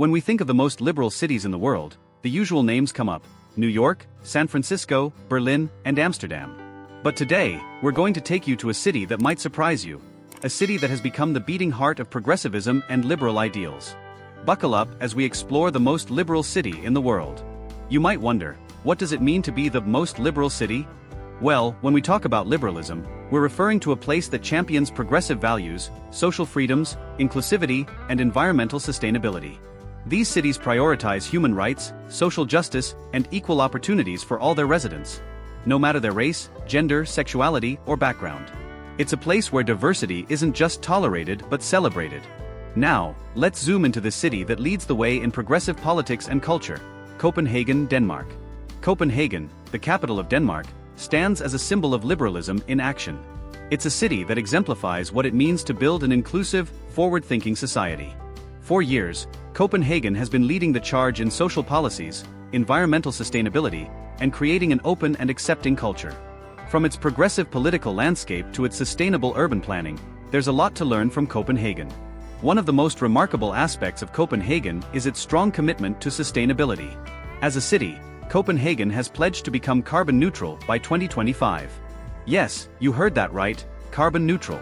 When we think of the most liberal cities in the world, the usual names come up: New York, San Francisco, Berlin, and Amsterdam. But today, we're going to take you to a city that might surprise you. A city that has become the beating heart of progressivism and liberal ideals. Buckle up as we explore the most liberal city in the world. You might wonder, what does it mean to be the most liberal city? Well, when we talk about liberalism, we're referring to a place that champions progressive values, social freedoms, inclusivity, and environmental sustainability. These cities prioritize human rights, social justice, and equal opportunities for all their residents, no matter their race, gender, sexuality, or background. It's a place where diversity isn't just tolerated but celebrated. Now, let's zoom into the city that leads the way in progressive politics and culture: Copenhagen, Denmark. Copenhagen, the capital of Denmark, stands as a symbol of liberalism in action. It's a city that exemplifies what it means to build an inclusive, forward-thinking society. For years, Copenhagen has been leading the charge in social policies, environmental sustainability, and creating an open and accepting culture. From its progressive political landscape to its sustainable urban planning, there's a lot to learn from Copenhagen. One of the most remarkable aspects of Copenhagen is its strong commitment to sustainability. As a city, Copenhagen has pledged to become carbon neutral by 2025. Yes, you heard that right, carbon neutral.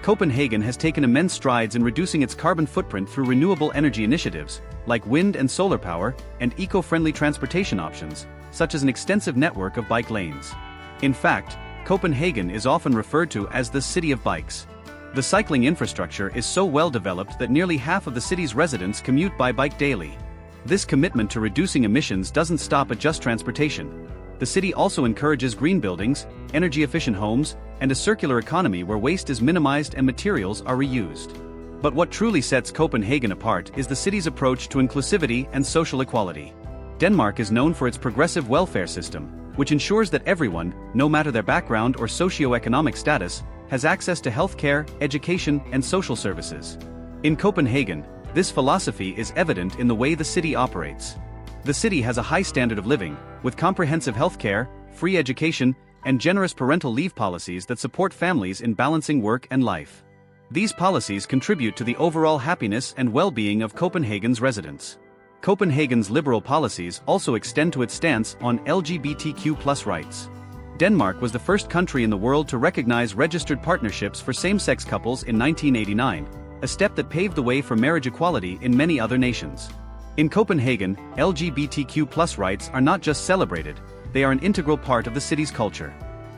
Copenhagen has taken immense strides in reducing its carbon footprint through renewable energy initiatives, like wind and solar power, and eco-friendly transportation options, such as an extensive network of bike lanes. In fact, Copenhagen is often referred to as the City of Bikes. The cycling infrastructure is so well developed that nearly half of the city's residents commute by bike daily. This commitment to reducing emissions doesn't stop at just transportation. The city also encourages green buildings, energy-efficient homes, and a circular economy where waste is minimized and materials are reused. But what truly sets Copenhagen apart is the city's approach to inclusivity and social equality. Denmark is known for its progressive welfare system, which ensures that everyone, no matter their background or socio-economic status, has access to healthcare, education, and social services. In Copenhagen, this philosophy is evident in the way the city operates. The city has a high standard of living, with comprehensive healthcare, free education, and generous parental leave policies that support families in balancing work and life. These policies contribute to the overall happiness and well-being of Copenhagen's residents. Copenhagen's liberal policies also extend to its stance on LGBTQ+ rights. Denmark was the first country in the world to recognize registered partnerships for same-sex couples in 1989, a step that paved the way for marriage equality in many other nations. In Copenhagen, LGBTQ+ rights are not just celebrated, they are an integral part of the city's culture.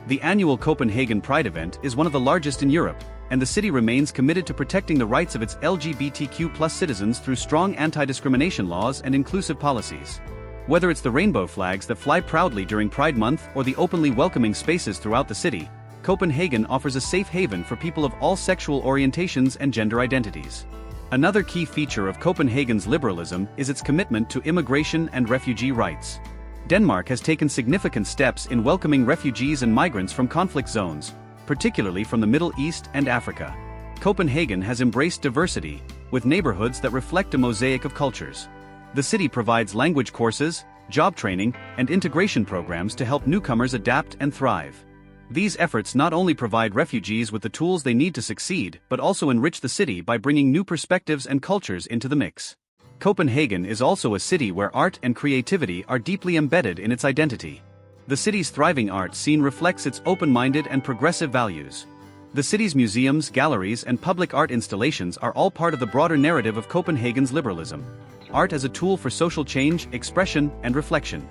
The annual Copenhagen Pride event is one of the largest in Europe, and the city remains committed to protecting the rights of its LGBTQ+ citizens through strong anti-discrimination laws and inclusive policies. Whether it's the rainbow flags that fly proudly during Pride Month or the openly welcoming spaces throughout the city, Copenhagen offers a safe haven for people of all sexual orientations and gender identities. Another key feature of Copenhagen's liberalism is its commitment to immigration and refugee rights. Denmark has taken significant steps in welcoming refugees and migrants from conflict zones, particularly from the Middle East and Africa. Copenhagen has embraced diversity, with neighborhoods that reflect a mosaic of cultures. The city provides language courses, job training, and integration programs to help newcomers adapt and thrive. These efforts not only provide refugees with the tools they need to succeed but also enrich the city by bringing new perspectives and cultures into the mix. Copenhagen is also a city where art and creativity are deeply embedded in its identity. The city's thriving art scene reflects its open-minded and progressive values. The city's museums, galleries, and public art installations are all part of the broader narrative of Copenhagen's liberalism. Art as a tool for social change, expression, and reflection.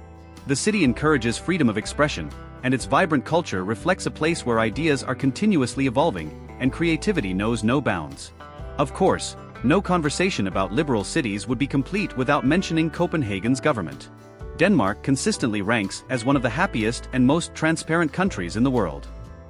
The city encourages freedom of expression, and its vibrant culture reflects a place where ideas are continuously evolving, and creativity knows no bounds. Of course, no conversation about liberal cities would be complete without mentioning Copenhagen's government. Denmark consistently ranks as one of the happiest and most transparent countries in the world.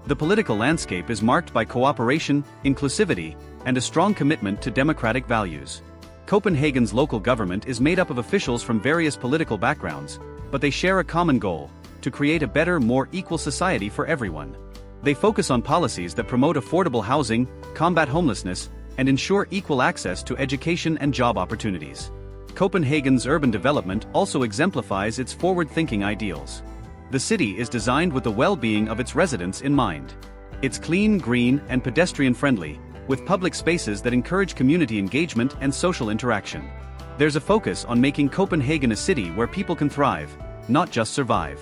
The political landscape is marked by cooperation, inclusivity, and a strong commitment to democratic values. Copenhagen's local government is made up of officials from various political backgrounds, but they share a common goal: to create a better, more equal society for everyone. They focus on policies that promote affordable housing, combat homelessness, and ensure equal access to education and job opportunities. Copenhagen's urban development also exemplifies its forward-thinking ideals. The city is designed with the well-being of its residents in mind. It's clean, green, and pedestrian-friendly, with public spaces that encourage community engagement and social interaction. There's a focus on making Copenhagen a city where people can thrive, not just survive.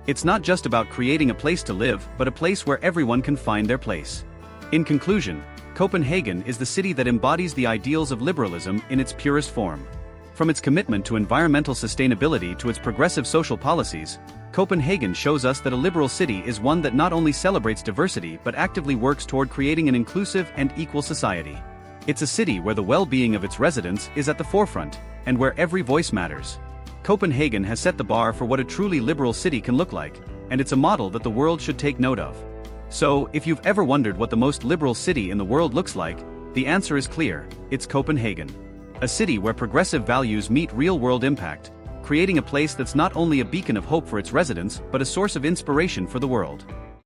It's not just about creating a place to live, but a place where everyone can find their place. In conclusion, Copenhagen is the city that embodies the ideals of liberalism in its purest form. From its commitment to environmental sustainability to its progressive social policies, Copenhagen shows us that a liberal city is one that not only celebrates diversity but actively works toward creating an inclusive and equal society. It's a city where the well-being of its residents is at the forefront, and where every voice matters. Copenhagen has set the bar for what a truly liberal city can look like, and it's a model that the world should take note of. So, if you've ever wondered what the most liberal city in the world looks like, the answer is clear: it's Copenhagen. A city where progressive values meet real-world impact, creating a place that's not only a beacon of hope for its residents but a source of inspiration for the world.